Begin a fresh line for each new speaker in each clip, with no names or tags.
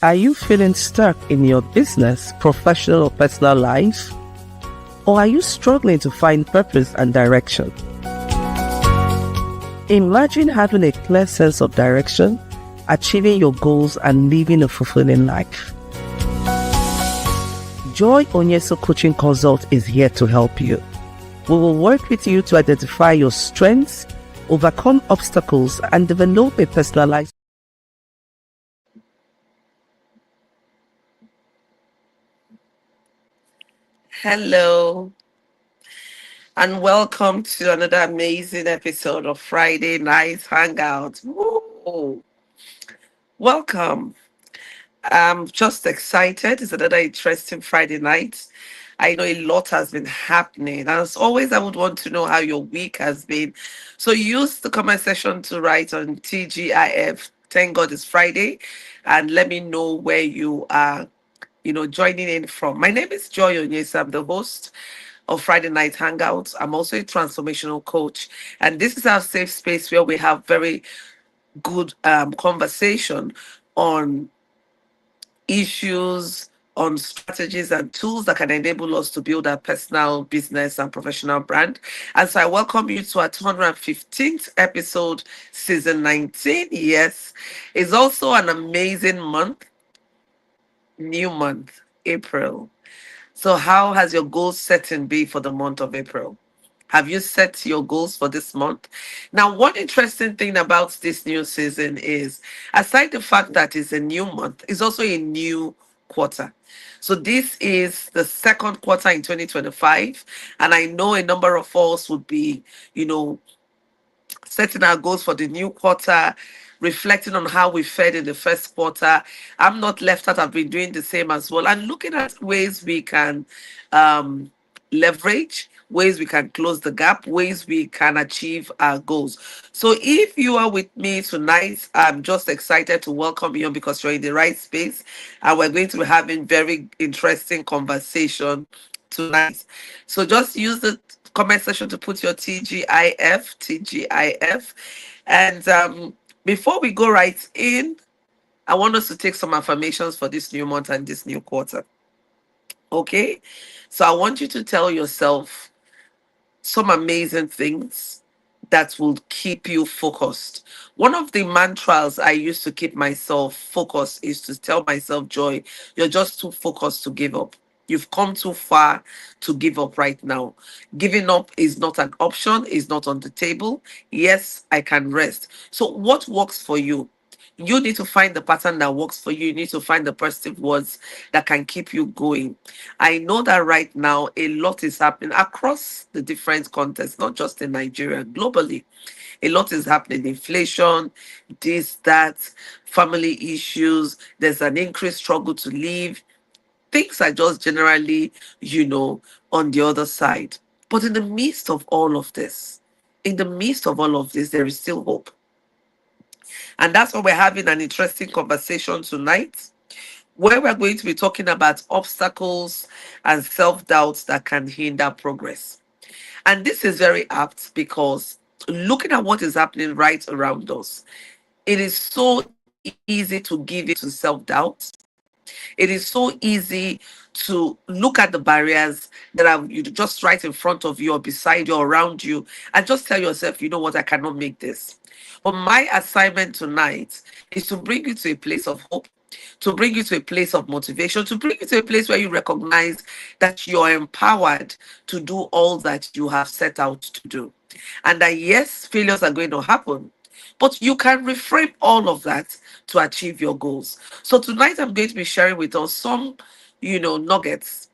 Are you feeling stuck in your business, professional, or personal life? Or are you struggling to find purpose and direction? Imagine having a clear sense of direction, achieving your goals, and living a fulfilling life. Joy Onyesoh Coaching Consult is here to help you. We will work with you to identify your strengths, overcome obstacles, and develop a personalized.
Hello, and welcome to another amazing episode of Friday Night Hangout. Woo! Welcome. I'm just excited. It's another interesting Friday night. I know a lot has been happening. And as always, I would want to know how your week has been. So use the comment section to write on TGIF. Thank God it's Friday. And let me know where you are, joining in from. My name is Joy Onyesoh. I'm the host of Friday Night Hangouts. I'm also a transformational coach. And this is our safe space where we have very good conversation on issues, on strategies and tools that can enable us to build our personal, business, and professional brand. And so I welcome you to our 215th episode, season 19. Yes, it's also an amazing month, new month, April. So, how has your goal setting been for the month of April? Have you set your goals for this month? Now, one interesting thing about this new season is, aside the fact that it's a new month, it's also a new quarter. So, this is the second quarter in 2025. And I know a number of us would be, you know, setting our goals for the new quarter, reflecting on how we fared in the first quarter. I'm not left out. I've been doing the same as well, and looking at ways we can um, leverage, ways we can close the gap, ways we can achieve our goals. So if you are with me tonight, I'm just excited to welcome you because you're in the right space, and we're going to be having very interesting conversation tonight. So just use the comment section to put your TGIF. And before we go right in, I want us to take some affirmations for this new month and this new quarter. Okay? So I want you to tell yourself some amazing things that will keep you focused. One of the mantras I used to keep myself focused is to tell myself, Joy, you're just too focused to give up. You've come too far to give up right now. Giving up is not an option, is not on the table. Yes, I can rest. So, what works for you? You need to find the pattern that works for you. You need to find the positive words that can keep you going. I know that right now a lot is happening across the different contexts, not just in Nigeria, globally. A lot is happening. Inflation, this, that, family issues. There's an increased struggle to live. Things are just generally, on the other side. But in the midst of all of this, there is still hope. And that's why we're having an interesting conversation tonight, where we're going to be talking about obstacles and self doubts that can hinder progress. And this is very apt because looking at what is happening right around us, it is so easy to give it to self doubt. It is so easy to look at the barriers that are just right in front of you or beside you or around you and just tell yourself, you know what, I cannot make this. But my assignment tonight is to bring you to a place of hope, to bring you to a place of motivation, to bring you to a place where you recognize that you're empowered to do all that you have set out to do. And that yes, failures are going to happen, but you can reframe all of that to achieve your goals. So tonight I'm going to be sharing with us some, nuggets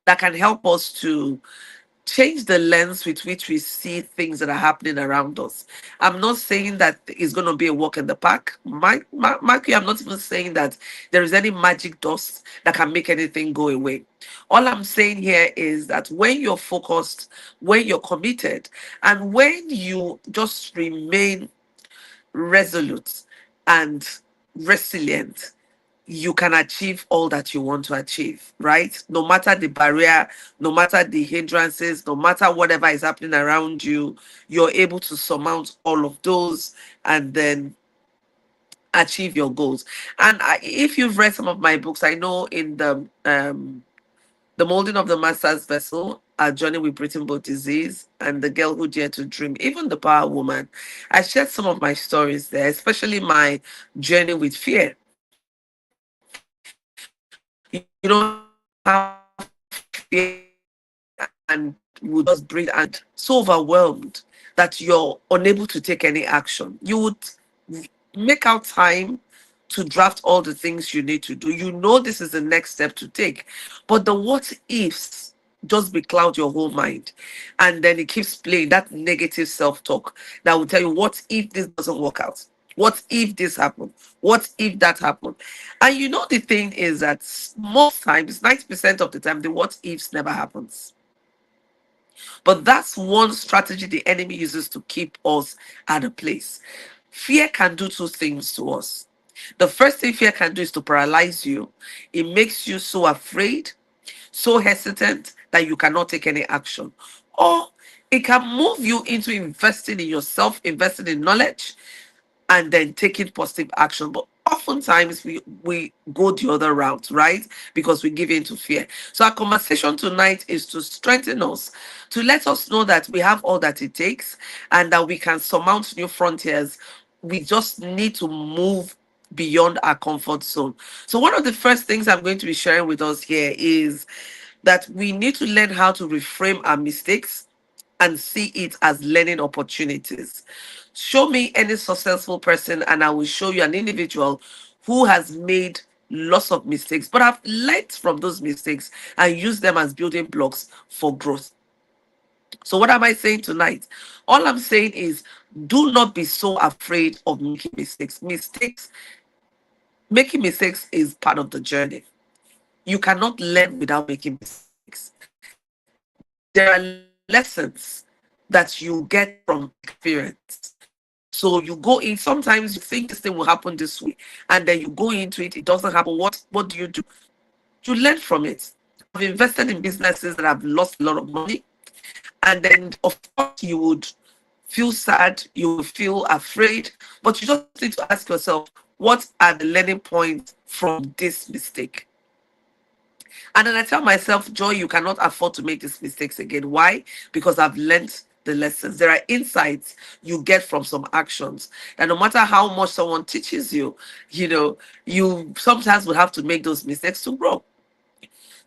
that can help us to change the lens with which we see things that are happening around us. I'm not saying that it's going to be a walk in the park. I'm not even saying that there is any magic dust that can make anything go away. All I'm saying here is that when you're focused, when you're committed, and when you just remain resolute and resilient, you can achieve all that you want to achieve, right? No matter the barrier, no matter the hindrances, no matter whatever is happening around you, you're able to surmount all of those and then achieve your goals. And if you've read some of my books, I know in the Molding of the Master's Vessel, A Journey with Breathing Both Disease, and The Girl Who Dared to Dream, even The Power Woman, I shared some of my stories there, especially my journey with fear. You know how fear and would just breathe and so overwhelmed that you're unable to take any action. You would make out time to draft all the things you need to do. You know this is the next step to take. But the what ifs just becloud your whole mind. And then it keeps playing that negative self-talk that will tell you, what if this doesn't work out? What if this happened? What if that happened? And you know the thing is that most times, 90% of the time, the what ifs never happens. But that's one strategy the enemy uses to keep us at a place. Fear can do two things to us. The first thing fear can do is to paralyze you. It makes you so afraid, so hesitant that you cannot take any action. Or it can move you into investing in yourself, investing in knowledge, and then taking positive action. But oftentimes we go the other route, right? Because we give in to fear. So our conversation tonight is to strengthen us, to let us know that we have all that it takes and that we can surmount new frontiers. We just need to move beyond our comfort zone. So one of the first things I'm going to be sharing with us here is that we need to learn how to reframe our mistakes and see it as learning opportunities. Show me any successful person, and I will show you an individual who has made lots of mistakes, but have learned from those mistakes and used them as building blocks for growth. So, what am I saying tonight? All I'm saying is do not be so afraid of making mistakes. Making mistakes is part of the journey. You cannot learn without making mistakes. There are lessons that you get from experience. So you go in, sometimes you think this thing will happen this way, and then you go into it, it doesn't happen. What do? You learn from it. I've invested in businesses that have lost a lot of money, and then of course you would feel sad, you will feel afraid, but you just need to ask yourself, what are the learning points from this mistake? And then I tell myself, Joy, you cannot afford to make these mistakes again. Why? Because I've learned the lessons. There are insights you get from some actions that no matter how much someone teaches you, you sometimes will have to make those mistakes to grow.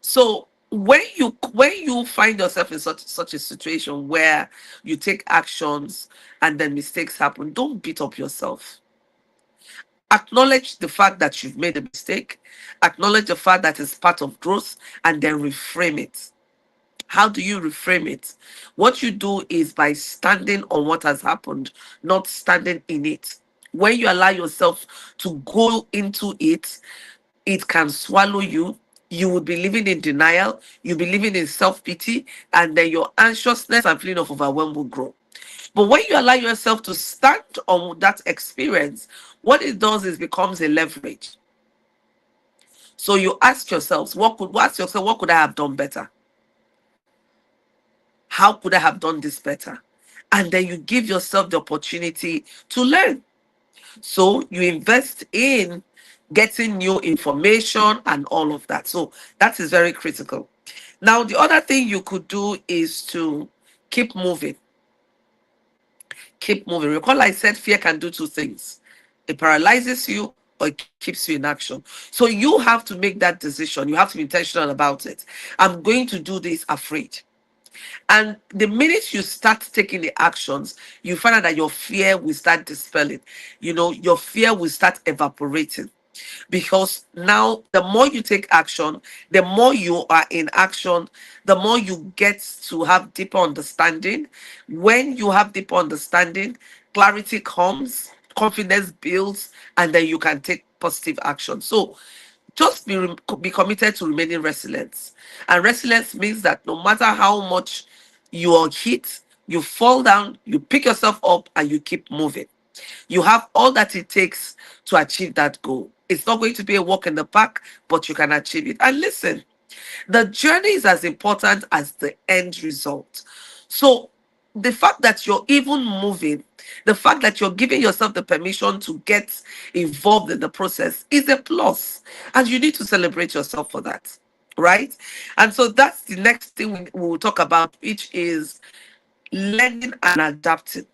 So when you find yourself in such a situation where you take actions and then mistakes happen, don't beat up yourself. Acknowledge the fact that you've made a mistake, acknowledge the fact that it's part of growth, and then reframe it. How do you reframe it? What you do is by standing on what has happened, not standing in it. When you allow yourself to go into it, it can swallow you. You would be living in denial, you'll be living in self-pity, and then your anxiousness and feeling of overwhelm will grow. But when you allow yourself to stand on that experience, what it does is becomes a leverage. So you ask yourself, what could I have done better? How could I have done this better? And then you give yourself the opportunity to learn. So you invest in getting new information and all of that. So that is very critical. Now, the other thing you could do is to keep moving. Keep moving. Recall I said fear can do two things. It paralyzes you or it keeps you in action. So you have to make that decision. You have to be intentional about it. I'm going to do this afraid. And the minute you start taking the actions, you find out that your fear will start dispelling. Your fear will start evaporating. Because now, the more you take action, the more you are in action, the more you get to have deeper understanding. When you have deeper understanding, clarity comes, confidence builds, and then you can take positive action. So just be committed to remaining resilient. And resilience means that no matter how much you are hit, you fall down, you pick yourself up, and you keep moving. You have all that it takes to achieve that goal. It's not going to be a walk in the park, but you can achieve it. And listen, the journey is as important as the end result. So the fact that you're even moving, the fact that you're giving yourself the permission to get involved in the process is a plus. And you need to celebrate yourself for that. Right? And so that's the next thing we will talk about, which is learning and adapting.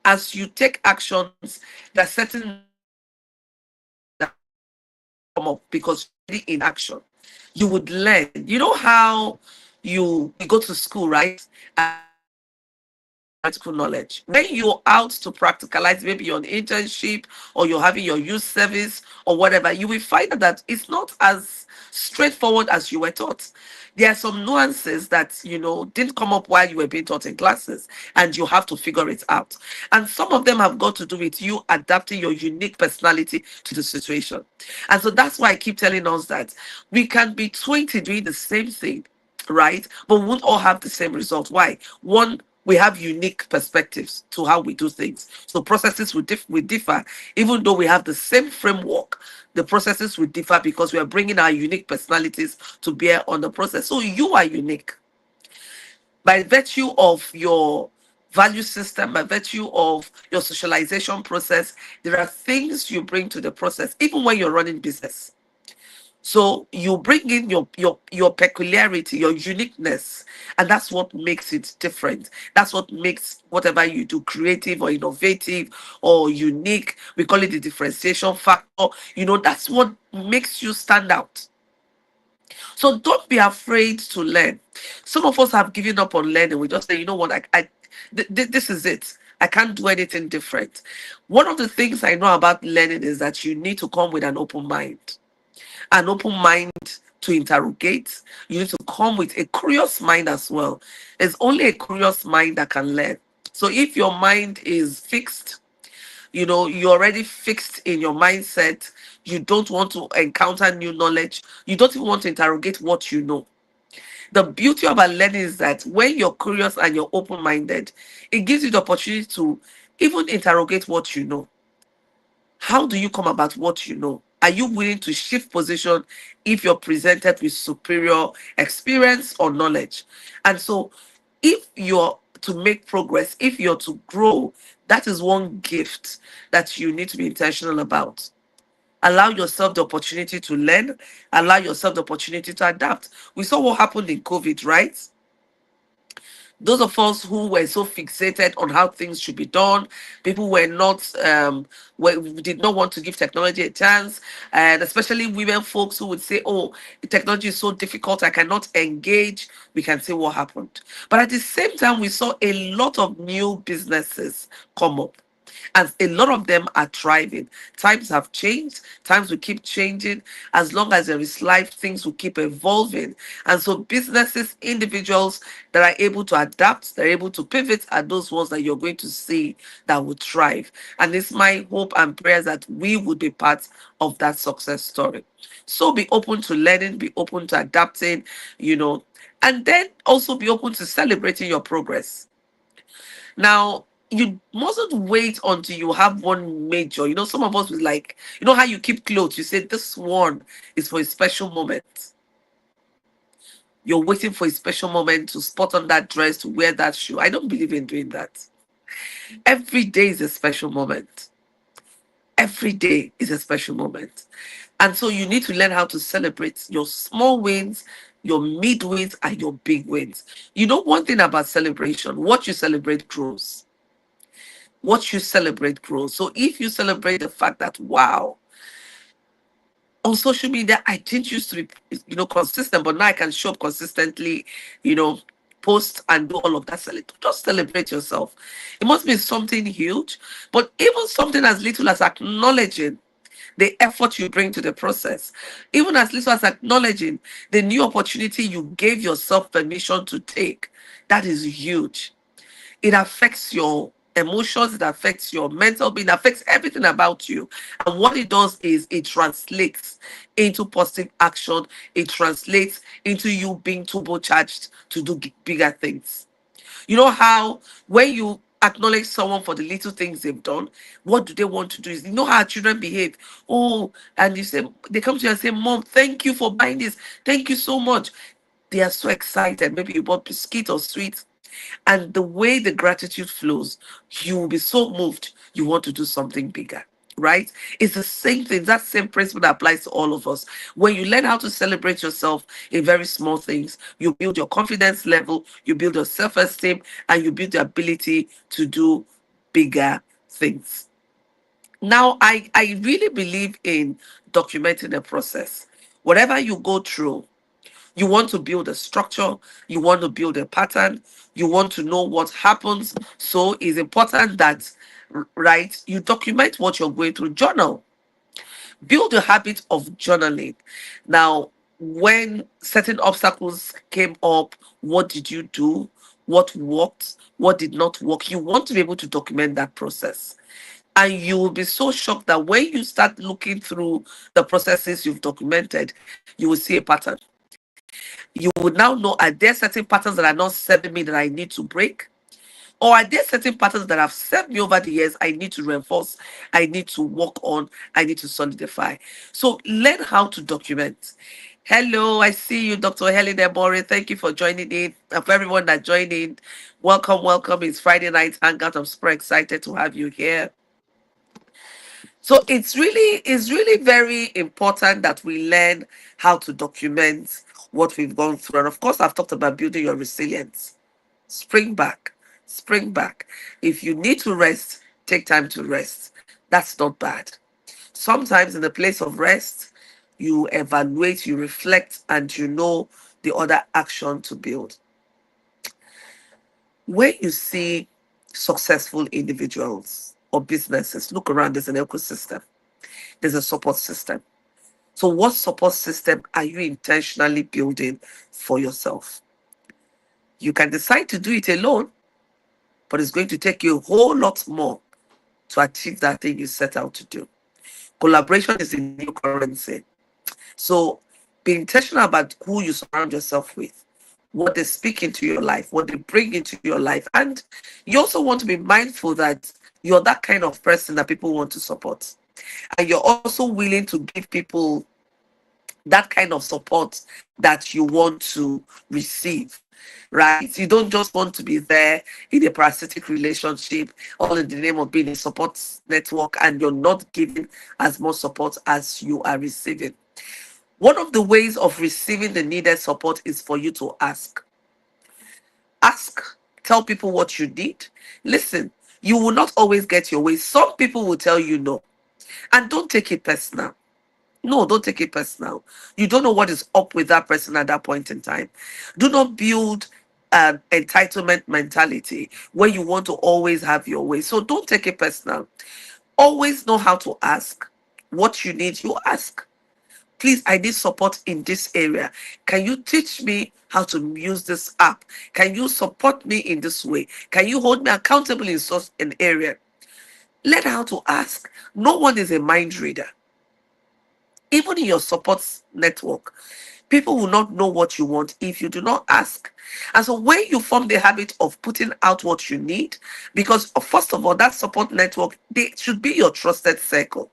As you take actions, there are certain come up because you're already in action. You would learn. You know how you go to school, right? And practical knowledge. When you're out to practicalize, maybe you're on internship or you're having your youth service or whatever, you will find that it's not as straightforward as you were taught. There are some nuances that didn't come up while you were being taught in classes, and you have to figure it out. And some of them have got to do with you adapting your unique personality to the situation. And so that's why I keep telling us that we can be 20 doing the same thing, right? But we won't all have the same result. Why? One, we have unique perspectives to how we do things. So processes will differ. Even though we have the same framework, the processes will differ because we are bringing our unique personalities to bear on the process. So you are unique. By virtue of your value system, by virtue of your socialization process, there are things you bring to the process, even when you're running business. So you bring in your peculiarity, your uniqueness, and that's what makes it different. That's what makes whatever you do creative or innovative or unique. We call it the differentiation factor. That's what makes you stand out. So don't be afraid to learn. Some of us have given up on learning. We just say, you know what, this is it. I can't do anything different. One of the things I know about learning is that you need to come with an open mind to interrogate. You need to come with a curious mind as well. It's only a curious mind that can learn. So if your mind is fixed, you're already fixed in your mindset, you don't want to encounter new knowledge, you don't even want to interrogate what you know. The beauty about learning is that when you're curious and you're open-minded, it gives you the opportunity to even interrogate what you know. How do you come about what you know? Are you willing to shift position if you're presented with superior experience or knowledge? And so, if you're to make progress, if you're to grow, that is one gift that you need to be intentional about. Allow yourself the opportunity to learn, allow yourself the opportunity to adapt. We saw what happened in COVID, right? Those of us who were so fixated on how things should be done, people were not, did not want to give technology a chance, and especially women folks who would say, "Oh, the technology is so difficult, I cannot engage." We can see what happened, but at the same time, we saw a lot of new businesses come up. And a lot of them are thriving. Times have changed. Times will keep changing. As long as there is life, things will keep evolving. And so businesses, individuals that are able to adapt, they're able to pivot, are those ones that you're going to see that will thrive. And it's my hope and prayers that we would be part of that success story. So be open to learning, be open to adapting, and then also be open to celebrating your progress. Now, you mustn't wait until you have one major. Some of us was like, how you keep clothes. You say this one is for a special moment. You're waiting for a special moment to spot on that dress, to wear that shoe. I don't believe in doing that. Every day is a special moment. Every day is a special moment. And so you need to learn how to celebrate your small wins, your mid wins, and your big wins. One thing about celebration, what you celebrate grows. What you celebrate grows. So if you celebrate the fact that, wow, on social media, I didn't used to be, consistent, but now I can show up consistently, you know, post and do all of that. Just celebrate yourself. It must be something huge, but even something as little as acknowledging the effort you bring to the process, even as little as acknowledging the new opportunity you gave yourself permission to take, that is huge. It affects your emotions, it affects your mental being, it affects everything about you. And what it does is it translates into positive action, it translates into you being turbocharged to do bigger things. You know how when you acknowledge someone for the little things they've done, what do they want to do? Is how children behave. Oh, and you say they come to you and say, "Mom, thank you for buying this. Thank you so much." They are so excited. Maybe you bought biscuit or sweets. And the way the gratitude flows, you will be so moved, you want to do something bigger. Right? It's the same thing. That same principle that applies to all of us. When you learn how to celebrate yourself in very small things, you build your confidence level, you build your self esteem, and you build the ability to do bigger things. Now, I really believe in documenting the process. Whatever you go through, you want to build a structure, you want to build a pattern, you want to know what happens. So it's important that, right, you document what you're going through. Journal. Build a habit of journaling. Now, when certain obstacles came up, what did you do? What worked? What did not work? You want to be able to document that process. And you will be so shocked that when you start looking through the processes you've documented, you will see a pattern. You will now know, are there certain patterns that are not serving me that I need to break? Or are there certain patterns that have served me over the years I need to reinforce, I need to work on, I need to solidify? So learn how to document. Hello, I see you, Dr. Helen Ebore. Thank you for joining in. And for everyone that joined in, welcome, welcome. It's Friday night hangout. I'm super excited to have you here. So it's really very important that we learn how to document what we've gone through. And of course, I've talked about building your resilience. Spring back, spring back. If you need to rest, take time to rest. That's not bad. Sometimes in the place of rest, you evaluate, you reflect, and you know the other action to build. When you see successful individuals or businesses, look around, there's an ecosystem, there's a support system. So, what support system are you intentionally building for yourself? You can decide to do it alone, but it's going to take you a whole lot more to achieve that thing you set out to do. Collaboration is a new currency. So be intentional about who you surround yourself with, what they speak into your life, what they bring into your life. And you also want to be mindful that you're that kind of person that people want to support. And you're also willing to give people that kind of support that you want to receive, right? You don't just want to be there in a parasitic relationship, all in the name of being a support network, and you're not giving as much support as you are receiving. One of the ways of receiving the needed support is for you to ask. Ask, tell people what you need. Listen, you will not always get your way. Some people will tell you no, and don't take it personal. No, don't take it personal. You don't know what is up with that person at that point in time. Do not build an entitlement mentality where you want to always have your way. So don't take it personal. Always know how to ask. What you need, you ask. Please, I need support in this area. Can you teach me how to use this app? Can you support me in this way? Can you hold me accountable in such an area? Learn how to ask. No one is a mind reader. Even in your support network, people will not know what you want if you do not ask. And so when you form the habit of putting out what you need, because first of all, that support network, they should be your trusted circle.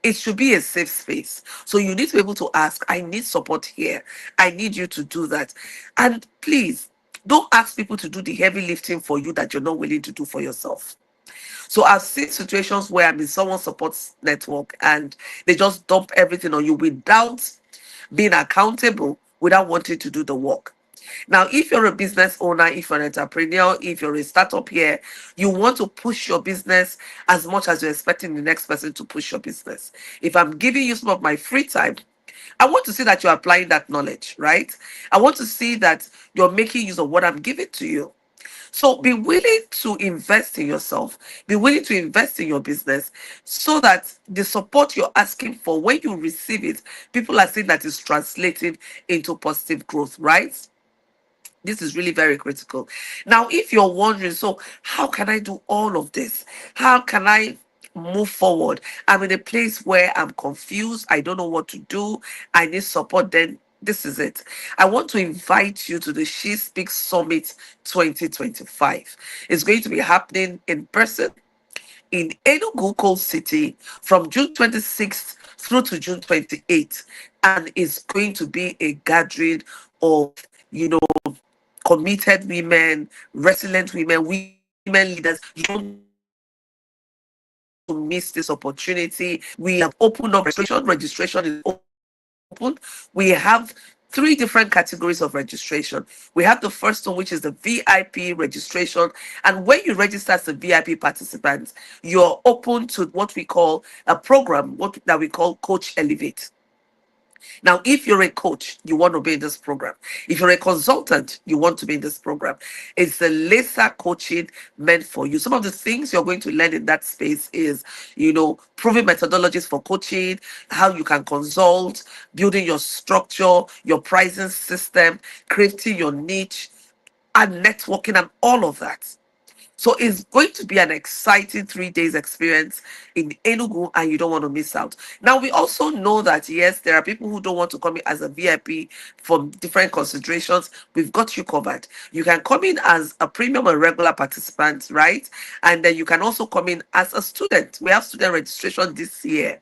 It should be a safe space. So you need to be able to ask, I need support here. I need you to do that. And please, don't ask people to do the heavy lifting for you that you're not willing to do for yourself. So I've seen situations where I'm in someone's support network and they just dump everything on you without being accountable, without wanting to do the work. Now, if you're a business owner, if you're an entrepreneur, if you're a startup here, you want to push your business as much as you're expecting the next person to push your business. If I'm giving you some of my free time, I want to see that you're applying that knowledge, right? I want to see that you're making use of what I'm giving to you. So be willing to invest in yourself, be willing to invest in your business so that the support you're asking for, when you receive it, people are seeing that it's translating into positive growth, right? This is really very critical. Now, if you're wondering, so how can I do all of this? How can I move forward? I'm in a place where I'm confused. I don't know what to do. I need support. Then this is it. I want to invite you to the She Speaks Summit 2025. It's going to be happening in person in Enugu Coal City from June 26th through to June 28th. And it's going to be a gathering of, you know, committed women, resilient women, women leaders. You don't want to miss this opportunity. We have opened up registration. Registration is open. We have three different categories of registration. We have the first one, which is the VIP registration. And when you register as a VIP participant, you're open to what we call a program, what that we call Coach Elevate. Now, if you're a coach, you want to be in this program. If you're a consultant, you want to be in this program. It's the laser coaching meant for you. Some of the things you're going to learn in that space is, proven methodologies for coaching, how you can consult, building your structure, your pricing system, creating your niche, and networking, and all of that. So it's going to be an exciting 3 days experience in Enugu, and you don't want to miss out. Now, we also know that, yes, there are people who don't want to come in as a VIP for different considerations. We've got you covered. You can come in as a premium or regular participant, right? And then you can also come in as a student. We have student registration this year,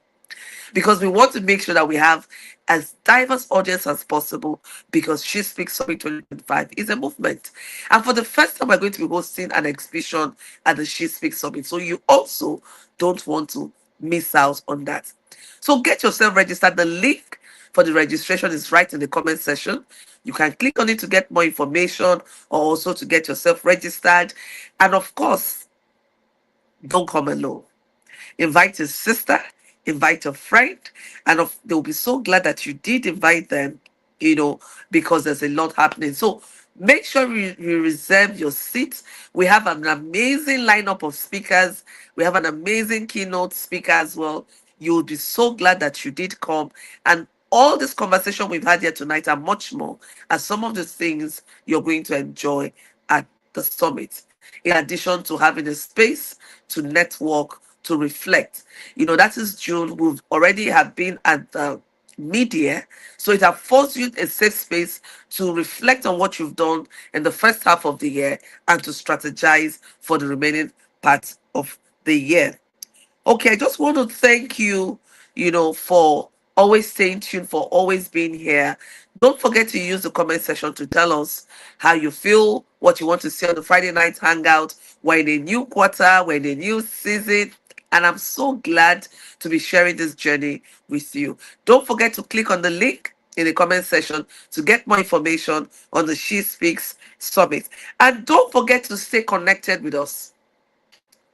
because we want to make sure that we have as diverse audience as possible, because She Speaks Summit 2025 is a movement. And for the first time, we're going to be hosting an exhibition at the She Speaks Summit. So you also don't want to miss out on that. So get yourself registered. The link for the registration is right in the comment section. You can click on it to get more information, or also to get yourself registered. And of course, don't come alone. Invite a sister, invite a friend, and they'll be so glad that you did invite them, because there's a lot happening. So make sure you reserve your seats. We have an amazing lineup of speakers. We have an amazing keynote speaker as well. You'll be so glad that you did come. And all this conversation we've had here tonight and much more are some of the things you're going to enjoy at the summit, in addition to having a space to network, to reflect. That is June. We've already have been at the media, so it affords you a safe space to reflect on what you've done in the first half of the year and to strategize for the remaining part of the year. Okay, I just want to thank you, for always staying tuned, for always being here. Don't forget to use the comment section to tell us how you feel, what you want to see on the Friday night hangout. We're in a new quarter, we're in a new season, and I'm so glad to be sharing this journey with you. Don't forget to click on the link in the comment section to get more information on the She Speaks Summit. And don't forget to stay connected with us.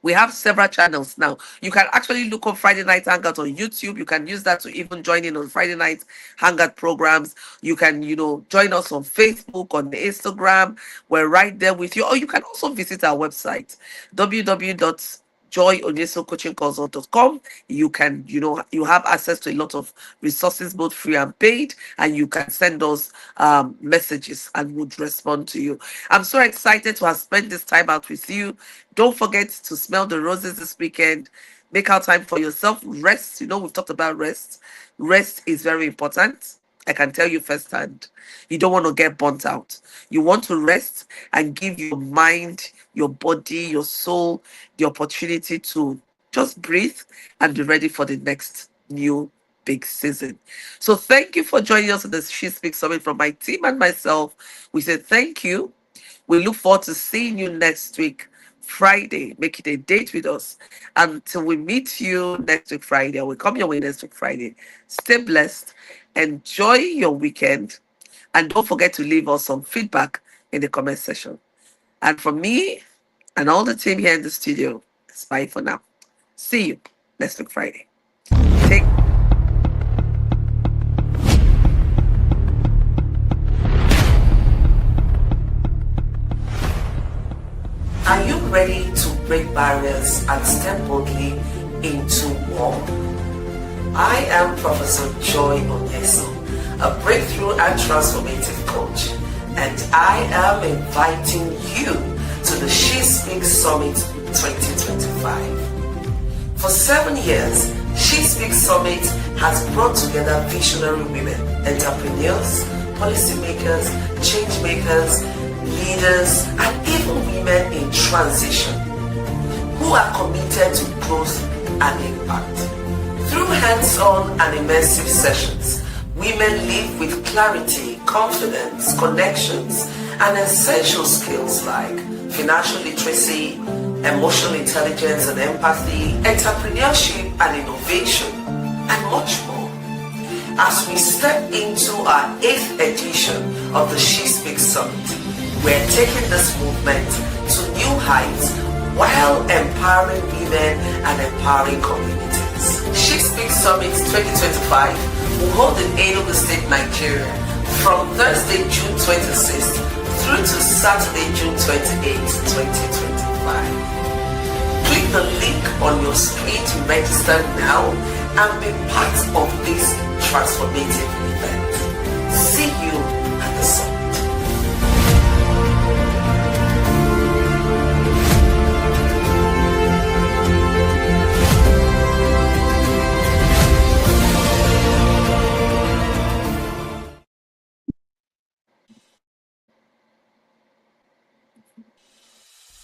We have several channels now. You can actually look up Friday Night Hangout on YouTube. You can use that to even join in on Friday Night Hangout programs. You can, join us on Facebook, on Instagram. We're right there with you. Or you can also visit our website, www.joyonyesohcoachingconsult.com. You can, you have access to a lot of resources, both free and paid, and you can send us messages and we'll respond to you. I'm so excited to have spent this time out with you. Don't forget to smell the roses this weekend. Make out time for yourself. Rest. We've talked about rest. Rest is very important. I can tell you firsthand. You don't want to get burnt out. You want to rest and give your mind, your body, your soul the opportunity to just breathe and be ready for the next new big season. So thank you for joining us at the She Speaks Summit. From my team and myself, we say thank you. We look forward to seeing you next week, Friday. Make it a date with us. Until we meet you next week, Friday, or we come your way next week, Friday. Stay blessed. Enjoy your weekend. And don't forget to leave us some feedback in the comment section. And from me and all the team here in the studio, it's bye for now. See you next week, Friday. Take Are you ready to break barriers and step boldly into war? I am Professor Joy Onyesoh, a breakthrough and transformative coach, and I am inviting you to the She Speaks Summit 2025. For 7 years, She Speaks Summit has brought together visionary women, entrepreneurs, policymakers, change makers, leaders, and even women in transition who are committed to growth and impact. Through hands-on and immersive sessions, women live with clarity, confidence, connections, and essential skills like financial literacy, emotional intelligence and empathy, entrepreneurship and innovation, and much more. As we step into our 8th edition of the She Speaks Summit, we're taking this movement to new heights while empowering women and empowering communities. She Speaks Summit 2025 will hold in Enugu State, Nigeria from Thursday, June 26th through to Saturday, June 28th, 2025. Click the link on your screen to register now and be part of this transformative event. See you at the summit.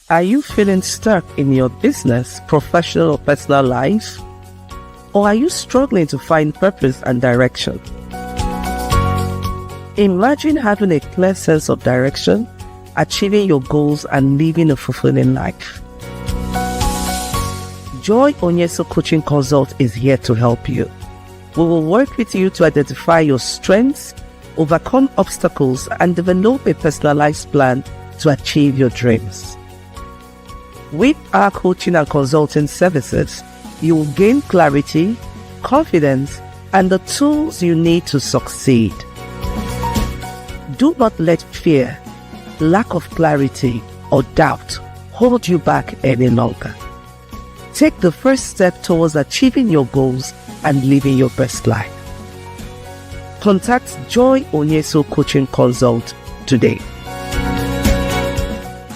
Are you feeling stuck in your business, professional or personal life? Or are you struggling to find purpose and direction? Imagine having a clear sense of direction, achieving your goals and living a fulfilling life. Joy Onyesoh Coaching Consult is here to help you. We will work with you to identify your strengths, overcome obstacles, and develop a personalized plan to achieve your dreams. With our coaching and consulting services, you will gain clarity, confidence, and the tools you need to succeed. Do not let fear, lack of clarity, or doubt hold you back any longer. Take the first step towards achieving your goals and living your best life. Contact Joy Onyesoh Coaching Consult today.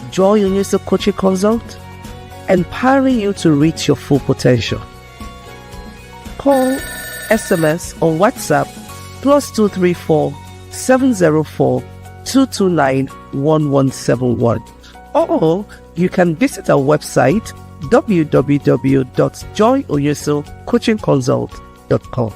Joy Onyesoh Coaching Consult, empowering you to reach your full potential. Call, SMS or WhatsApp +234 704 229 1171. Or you can visit our website www.joyonyesohcoachingconsult.com.